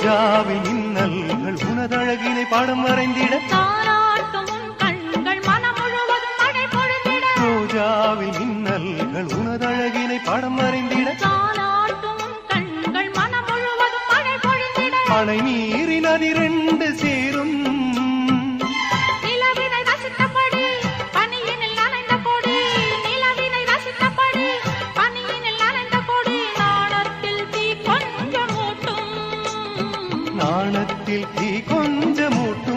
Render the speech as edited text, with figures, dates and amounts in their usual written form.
ரோஜாவில் மின்னல்கள் உனதழகினை பாடம் வரைந்திட தாராட்டும் கண்கள் மனம் முழுவதும் மழை பொழிந்திட ரோஜாவில் மின்னல்கள் உனதழகினை பாடம் வரைந்திட தாராட்டும் கண்கள் மனம் முழுவதும் மழை பொழிந்திட அலை நீரின் அதிரண்டு சேரும் நிலவினை ரசித்தபடி பனியினில் நனைந்த கொடி நிலவினை ரசித்தபடி பனியினில் நனைந்த கொடி நாணத்தில் தீ கொஞ்சம் மூட்டும் நாணத்தில் தீ கொஞ்சமூட்டும்